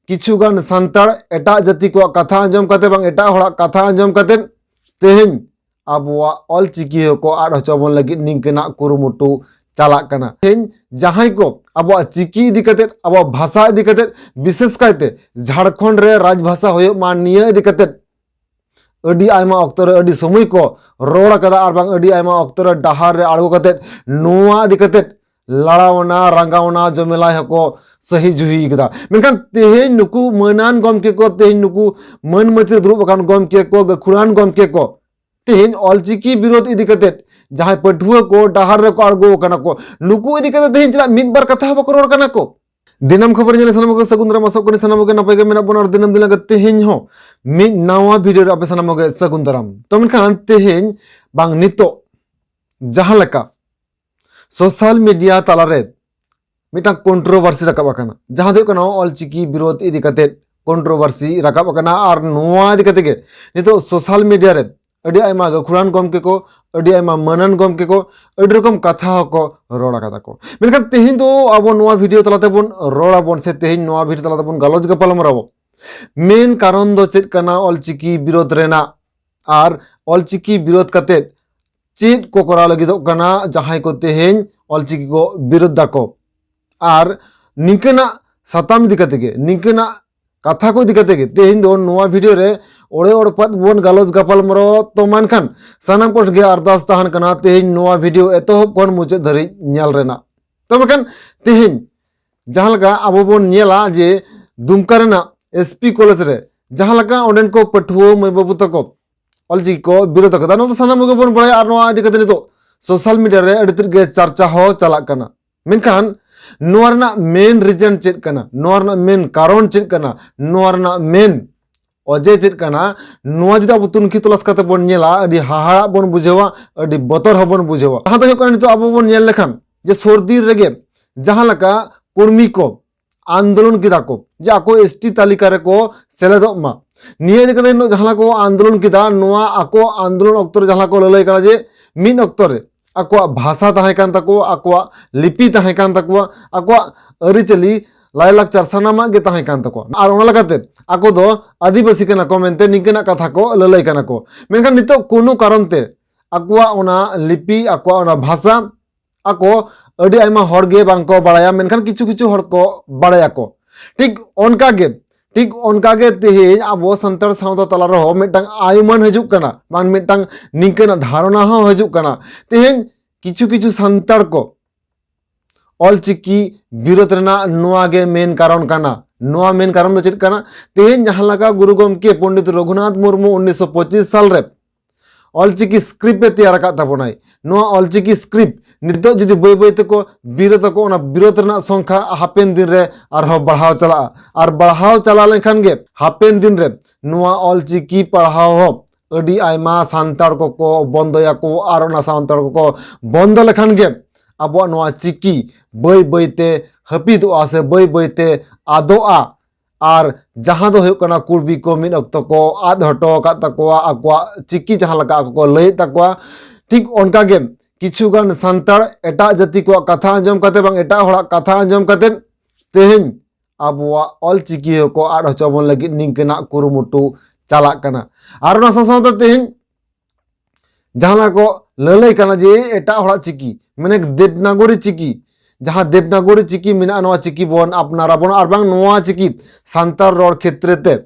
किछुगान सांताड़ एटा जाति को कथा आंजम कते बांग एटा होड़ा कथा आंजम कते तेहेन आबुआ ऑलचिकी को आड़ हचोबन लगी निंकना कुरुमुटु चालाक कना। तेहेन जहां को आबुआ चिकी इदी कते आबुआ भाषा इदी कते विशेष कायते झारखंड रे राजभाषा होयो मा निया इदी कते अडी आयमा अक्तो रे अडी समय को रोड़ कदा आर बांग अडी आयमा अक्तो रे डहार रे आड़गो कते नोआ इदी कते लड़ावना रंगावना जमेला हको सही जुही कदा। मेनखान तेहेन नुकु मनान गमके को तेहेन नुकु मन मतिर दुरुब अकान गमके को गखुरान गमके को तेहेन ऑलचिकी विरोध इदी कते जहां पठुआ को डहार रे को आड़गो कना को नुकु इदी कते तेहेन चला मिद बार कथा बको रोड़ कना को। दिनम खबर नेले सनम को सगुन दाराम आसोग कनी सनम के नपाय गे मेना बन और दिनम दिन लगे तेहेन हो मिद नावा वीडियो रे आपे सनम के सगुन दाराम। तो मेनखान तेहेन बांग नितो जहां लका सोशल मीडिया तालारे मिटा कंट्रोवर्सी रकाब आकाना जहां दो कना ऑलचिकी विरोध इदी कते कंट्रोवर्सी रकाब आकाना और नोआ इदी कते गे नितो सोशल मीडिया रे अडी आयमा गखुरान गमके को अडी आयमा मनन गमके को अडी रकम कथा को रोड़ा कदा को। मेनखान तेहेन दो आबो नोआ वीडियो तलाते बन रोड़ा बन से तेहेन नोआ वीडियो तलाते बन गालोज गपाल मराबो मेन कारण दो चेत कना ऑलचिकी विरोध रेना और ऑलचिकी विरोध कते चेत को करा लगिदो कना जहां को तेहेन ऑलचिकी को विरोध दाको और निंकना साताम दिकते गे निंकना कथा को दिकते गे तेहेन दो नोआ वीडियो रे ओड़े ओड़पत बन गालोज गपाल मरो तो मानखान सानाम को गे अरदास तहन कना तेहेन नोआ वीडियो एतोहब कोन मुचे धरि नेल रेना। तो मेनखान तेहेन जहां लगा आबो बन नेला जे दुमका रेना एसपी कॉलेज रे जहां लगा ओडेन को पठुओ मै बाबू तको ऑलचिकी को विरोध कदा नो सानाम को बन बड़ाय आर नोआ इदी कते नितो सोशल मीडिया रे अडी गे चर्चा हो चला कना। मेनखान नोरना मेन रीजन चेक कना नोरना मेन कारण चेक कना नोरना मेन अजे चेक कना नोआ जुदा अब तुनखी तलाश कते बन नेला अडी हाहाड़ा बन बुझेवा अडी बतर हो बन बुझेवा। जहां तो कना नितो अब बन नेल लेखान जे सर्दी रेगे जहां लका कर्मी को आंदोलन किदा को जे आको एसटी तालिका रे को सेलेदो मा निये इदी कते जहां को आंदोलन किदा नोआ आको आंदोलन अक्तर जहां को ललय कना जे मिन अक्तर आको भाषा तहां कान तको आको लिपि तहां कान तको आको अरिचली लायलाकचार सानामा गे तहां कान तको आर ओना लगाते आको दो आदिवासी कना को मेनते निंकना कथा को ललय कना को। मेनखान नितो कोनो कारण ते आको ओना लिपि आको ओना भाषा आको अडी आयमा हर गे बांग को बाड़ाया मेनखान किछु किछु हर को बाड़ाया को ठीक ओनका गे तेहेन आबो संतार सावता तला रहो मिटांग आयुमान हजुक कना मान मिटांग निंकना धारणा हो हजुक कना तेहेन किछु किछु संतार को ऑलचिकी विरोध रेना नोआ गे मेन कारण कना। नोआ मेन कारण दो चेत कना तेहेन जहां लगा गुरु गमके पंडित रघुनाथ मुर्मू 1925 साल रे ऑलचिकी स्क्रिप्ट तैयार का ताबोनाय नोआ ऑलचिकी स्क्रिप्ट नितो जुदी बय बय तको विरोध को ओना विरोध रेना संख्या हापेन दिन रे आरो बढ़ाव चला और बढ़ाव चला लेखान गे हापेन दिन रे नोआ ऑलचिकी पढ़ाव हो अडी आयमा सांताड़ को बंदया को आर ओना सांताड़ को बंद लेखान गे आबो नोआ चिकी बय बयते हपिदोआ से बय बयते आदोआ और जहां दो कना कुर्बी को मिन अक्त को आद हटो का तकोआ आकोआ चिकी जहां लगा को लय तकोआ ठीक ओनका गे किछुगान सांताड़ एटा जाति को कथा आंजम कते बांग एटा होड़ा कथा आंजम कते तेहेन आबुआ ऑलचिकी को आड़ हचोबन लगी निंकना कुरुमुटु चाला कना। आर ओना सासावते तेहेन जहां को ललय कना जे एटा होड़ा चिकी माने देवनागरी चिकी जहां देवनागरी चिकी मिना नोआ चिकी बन अपनारा बन और बांग नोआ चिकी सांतार रोड क्षेत्रते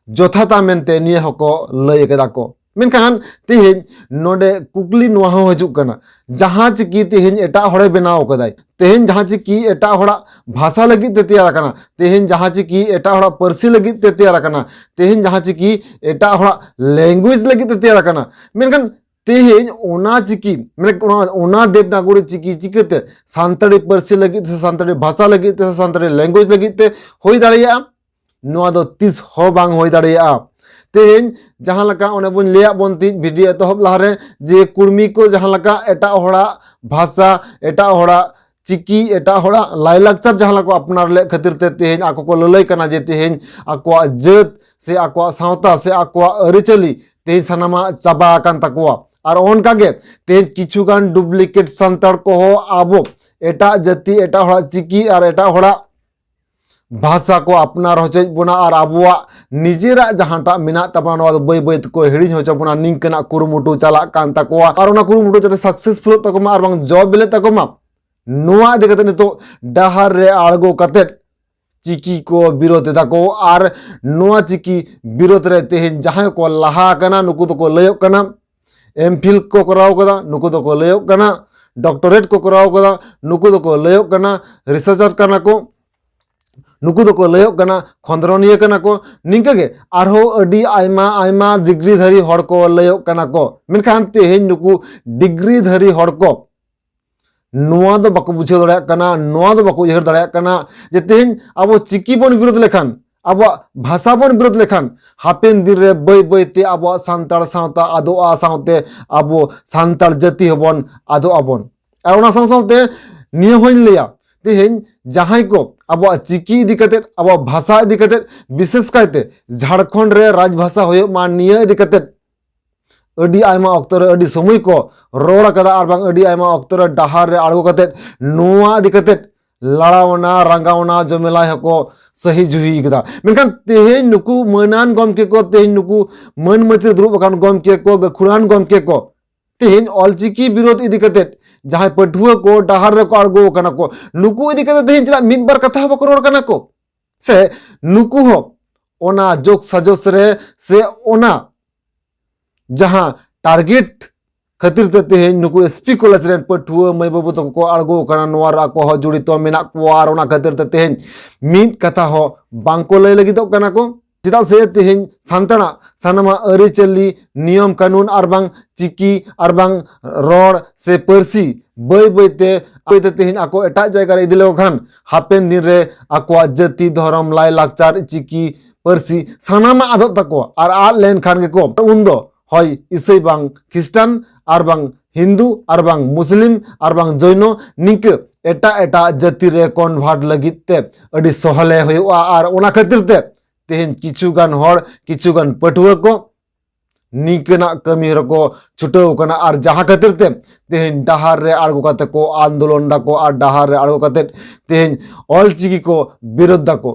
जथाता मेनते निये हको लय कदा को। मेनखान तेहेन नोडे कुकली नोआ हो हजुक कना जहां चिकी तेहेन एटा होड़े बनाव कदाय तेहेन जहां चिकी एटा होड़ा भाषा लगी ते तैयार कना तेहेन जहां चिकी एटा होड़ा परसी लगी ते तैयार कना तेहेन जहां चिकी एटा होड़ा लैंग्वेज लगी ते तैयार कना। मेनखान तेहेन ओना चिकी माने ओना देवनागरी चिकी चिकते सांताड़ी परसी लगी ते सांताड़ी भाषा लगी ते सांताड़ी लैंग्वेज लगी ते होई दाड़िया नोआ दो तीस हो बांग होई दाड़िया। तेहेन जहां लका ओने बन लेया बन ती वीडियो एतहब लारे जे कुर्मी को जहां लका एटा होड़ा भाषा एटा होड़ा चिकी एटा होड़ा लायलाकचार जहां लको अपनार ले खातिर ते तेहेन आको को ललय कना जे तेहेन आकोआ जात से आकोआ सावता से आकोआ अरिचली तेहेन सानामा चाबा आकान तकोआ और ओनका गे तेहेन किछुगान डुप्लीकेट सांताड़ को हो आबो एटा जाति एटा होड़ा चिकी और एटा होड़ा भाषा को अपनार होचो बोना और आबुआ निजेरा जहांटा मेना तबना नवा बै बै को हिड़ी होचो बोना निंकना कुरुमुटु चला कान तकोआ और ओना कुरुमुटु जाते सक्सेसफुल तकोमा और बांग जॉब बिले तकोमा नोआ इदी कते नितो डाहार रे आड़गो कते चिकी को विरोध दाको और नोआ चिकी विरोध रे तेहेन जहां को लहा कना नुकु तो को लयो कना एमफिल को कराव कदा नुकु तो को लयो कना डॉक्टरेट को कराव कदा नुकु तो को लयो कना रिसर्चर कना को नुकु तो को लयो कना खंद्रनिया कना को निंका के आरो अडी आयमा आयमा डिग्री धारी हड़ को लयो कना को मेनखान तेहेन नुकु डिग्री धारी हड़ को नोआ दो बाको बुझे दड़ाया कना नोआ दो बाको उयहर दड़ाया कना जे तेहेन अब चिकी बन विरोध लेखान अब भाषा बन विरोध लेखान हापेन दिन रे बै बै ते अब सांतार सावता आदोआ सावते अब सांतार जाति हबन आदो आबन और ओना सावते निय होइन लेया तेहेन जहां को अब चिकी इदी कते अब भाषा इदी कते विशेष कायते झारखंड रे राजभाषा होयो मा निय इदी कते अडी आयमा अक्तर अडी समय को रोड़ कदा और बांग अडी आयमा अक्तर डाहार रे आड़गो कते नोआ इदी कते लड़ावना रंगावना जमेला हको सही जुही कदा मेनखान तेहेन नुकु मनान गमके को तेहेन नुकु मन मचर दुरुब अकान गमके को गखुरान गमके को तेहेन ऑलचिकी विरोध इदी कते जहां पठुआ को डाहार रे को आड़गो कना को नुकु इदी कते तेहेन चला मिद बार कथा बको रोड़ कना को से नुकु हो ओना जोक सजोस रे से ओना जहां टारगेट खातिर ते तेहेन नुकु एसपी कॉलेज रे पठुआ मै बाबू तक को आड़गो कना नोवार को हो जुड़ी तो मेना को आर ओना खातिर ते तेहेन मिद कथा हो बांको लय लगी तो कना को चिदा से तेहेन सांतणा सानमा अरि चली नियम कानून और बांग चिकी और बांग रोड से परसी बै बैते तेहेन आको एटा जायगा रे इदिले खान हापेन दिन रे आको जाति धर्म लाय लाकचार चिकी परसी सानामा आदत तको और आ लेन खान के को उन्दो हय इसाई बांग ख्रिस्टान और बांग हिंदू और बांग मुस्लिम और बांग जैनो निक एटा एटा जाति रे कन्भार्ट लगित ते अडी सहले होया और ओना खातिर ते तेहेन किछुगान हड़ किछुगान पठुआ को निकना कमी को छुटाव कना और जहां खातिर ते तेहेन डाहार रे आड़गो कते को आंदोलन दाको और डाहार रे आड़गो कते तेहेन ऑलचिकी को विरोध दाको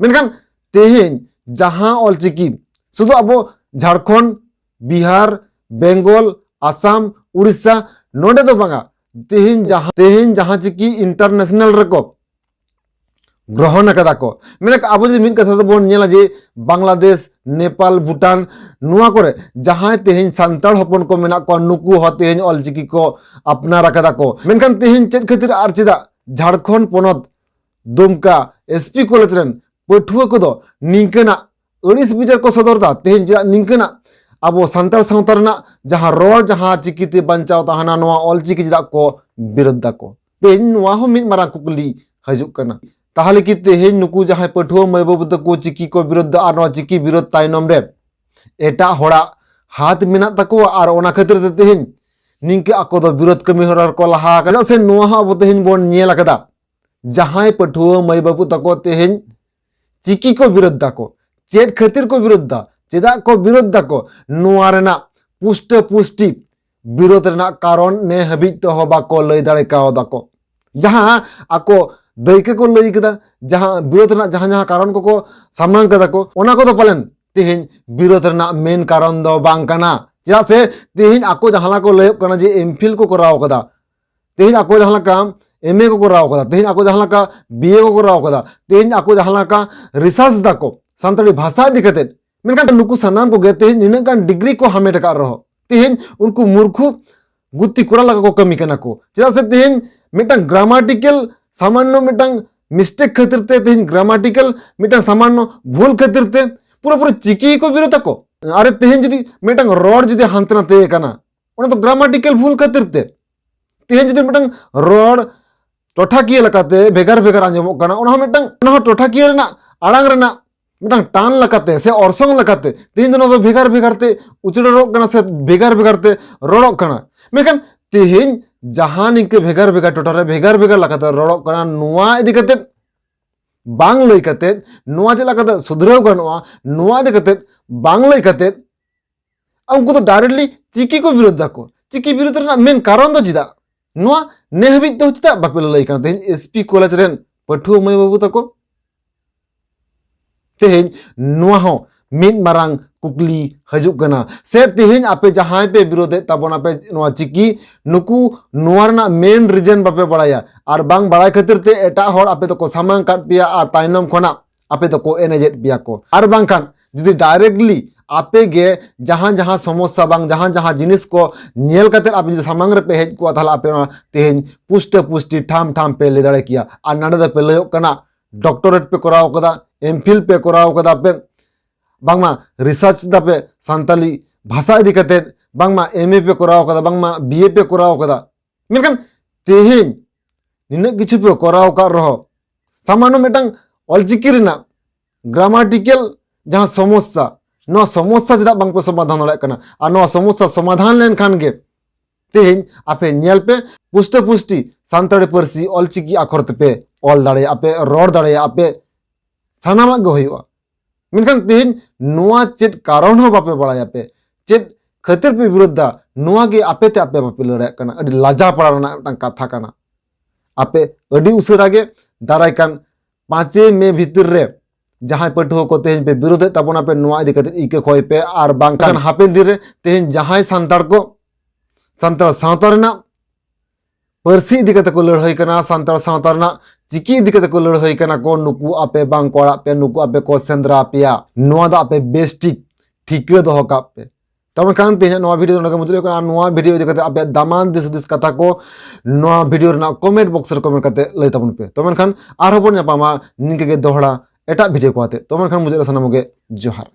मेनखान तेहेन जहां ऑलचिकी शुधु अब झारखंड बिहार बेंगल आसाम उड़ीसा नोडे दो बांगा तेहेन जहां चिकी इंटरनेशनल रको ग्रहण कदा को मेने अब जो मिन कथा बोन नेला जे बांग्लादेश नेपाल भूटान नुआ करे जहां तेहेन सांताल हपन को मेना को नुकु हो तेहेन ऑलचिकी को अपनार कदा को मेनखान तेहेन चेद खातिर आर चिदा झारखंड पोनत दुमका एसपी कॉलेज रेन पठुआ को दो निंकना अड़िस बिचार को सदरदा तेहेन चिदा निंकना अब सांताल सावता रेना जहां रोड जहां चिकीते बंचाव तहाना नोआ ऑलचिकी चिदा को विरोध को तेहेन नुआ हो मिद मारा कुकली हजुक कना ताहले कि तेहेन नुकु जहां पठुआ मै बाबू तको चिकी को विरोध और नोआ चिकी विरोध तायनम रे एटा होड़ा हाथ मेना तको और ओना खातिर ते तेहेन निंके आको दो विरोध कमी हर को लहा कदा से नोआ अब तेहेन बोन नेल कदा जहां पठुआ मै बाबू तको तेहेन चिकी को विरोध दाको चेद खातिर को विरोध दा चेदा को विरोध दाको नोआ रेना पुष्ट पुष्टि विरोध रेना कारण ने हबिज तो हो बाको लय दाड़े काओ दाको जहां आको दैके को लई कदा जहां विरोध रेना जहां जहां कारण को सामान कदा को ओना को तो पालन तेहेन विरोध रेना मेन कारण दो बांग कना चेदा से तेहेन आको जहां को लय कना जे एमफिल को कराव कदा तेहेन आको जहां का एमए को कराव कदा तेहेन आको जहां का बीए को कराव कदा तेहेन आको जहां का रिसर्च दाको सांताली भाषा दिखते मेनखान नुकु सनाम को गते निनकान डिग्री को हमेट कर रहो तेहेन उनको मूर्खु गुत्ती कुरा लगा को कमी कना को चेदा से तेहेन मिटन ग्रामेटिकल सामान्य मिटन मिस्टेक खातिर ते तेहेन ग्रामेटिकल मिटन सामान्य भूल खातिर ते पूरा पूरा चिकी को विरोध को अरे तेहेन जदी मिटन रोड जदी हांतना ते कना ओना तो ग्रामेटिकल भूल खातिर ते तेहेन जदी मिटन रोड टोठाकिया लकाते भेगार भेगार आंजमो कना ओना मिटन टोठाकिया रेना आड़ांग रेना मिटन टान लकाते से ऑर्सोंग लकाते तेहेन दो भेगार भेगारते उचड़रोग कना से भेगार भेगारते रोड़ोग कना मेखान तेहेन जहां निके भेगार भेगार टोटारे भेगार भेगार लकाते रोड़ोग कना नुआ इदी कते बांग लई कते नुआ जे लकाते सुधराव गनोआ नुआ इदी कते बांग लई कते उनको तो डायरेक्टली चिकी को विरोध दाको चिकी विरोध रेना मेन कारण दो जिदा नुआ ने हबिज तो चिदा बापे लई कना तेहेन एसपी कॉलेज रेन पठुआ मै बाबू तको तेहें नुआ हो मिद मारांग कुकली हजुग कना से तेहें आपे जहां पे विरोधे ताबोना पे नुआ चिकी नुकु नुआ रना मेन रीजन बापे बड़ाया और बांग बड़ाई खातिर ते एटा होड़ आपे तो को सामांग काट पिया आ ताइनम खोना आपे तो को एनेजेट पिया को और बांगखान जुदी डायरेक्टली आपे गे जहां जहां समस्या बांग जहां जहां जिनिस को नेल कते आप जुदी सामांग रे पे हेज को ताला आपे तेहें पुष्ट पुष्टि ठाम ठाम पे ले दाड़े किया और नाडे द पे लयो कना डॉक्टरेट पे कराव कदा एमफिल पे कराव कदा पे बांगमा रिसर्च दापे सांताली भाषा इदी कते बांगमा एमए पे कराव कदा बांगमा बीए पे कराव कदा मेनखान तेहें निना किछु पे कराव का रहो सामान्य मेटंग ऑलचिकी रिना ग्रामाटिकल जहां समस्या नो समस्या चदा बांग पे समाधान दाड़े कना और नो समस्या समाधान लेन खान गे तेहें आपे नेल पे पुष्ट पुष्टि सांताड़ी पारसी ऑलचिकी अक्षर पे ऑल दाड़े आपे रोड दाड़े आपे सानामा गे होयुआ मेनखान तेहें नुआ चेद कारण हो बापे बड़ाया पे चेद खातिर पे विरोधा नुआ गे आपे ते आपे बापे लड़ाया कना अडी लाजा पड़ा रना मिदटांग कथा कना आपे अडी उसेरा गे दाराय कान 5 मे भीतर रे जहां पटुआ को तेहें पे विरोधे ताबोना पे नुआ इदी कते इके खोय पे और बांगखान हापेन दिन रे तेहें जहां सांताड़ को सांताड़ सावता रेना पारसी इदी कते को लड़ाई कना सांताड़ सावता रेना चिकी इदी कते को लड़ाई कना को नुकु आपे बांग कोड़ा पे नुकु आपे को सेंद्रा पिया नुआ दा आपे बेस्टिक ठीके दोहो का पे तब खान तेहें नुआ वीडियो नगे मुद्रे कना नुआ वीडियो इदी कते आपे दामान दिस कथा को नुआ वीडियो रना कमेंट बॉक्स रे कमेंट कते लई ताबन पे तब खान आरो बन ᱧᱟᱯᱟᱢᱟ निके गे दोहड़ा एटा वीडियो को आते तब खान मुझे सनामगे जोहार।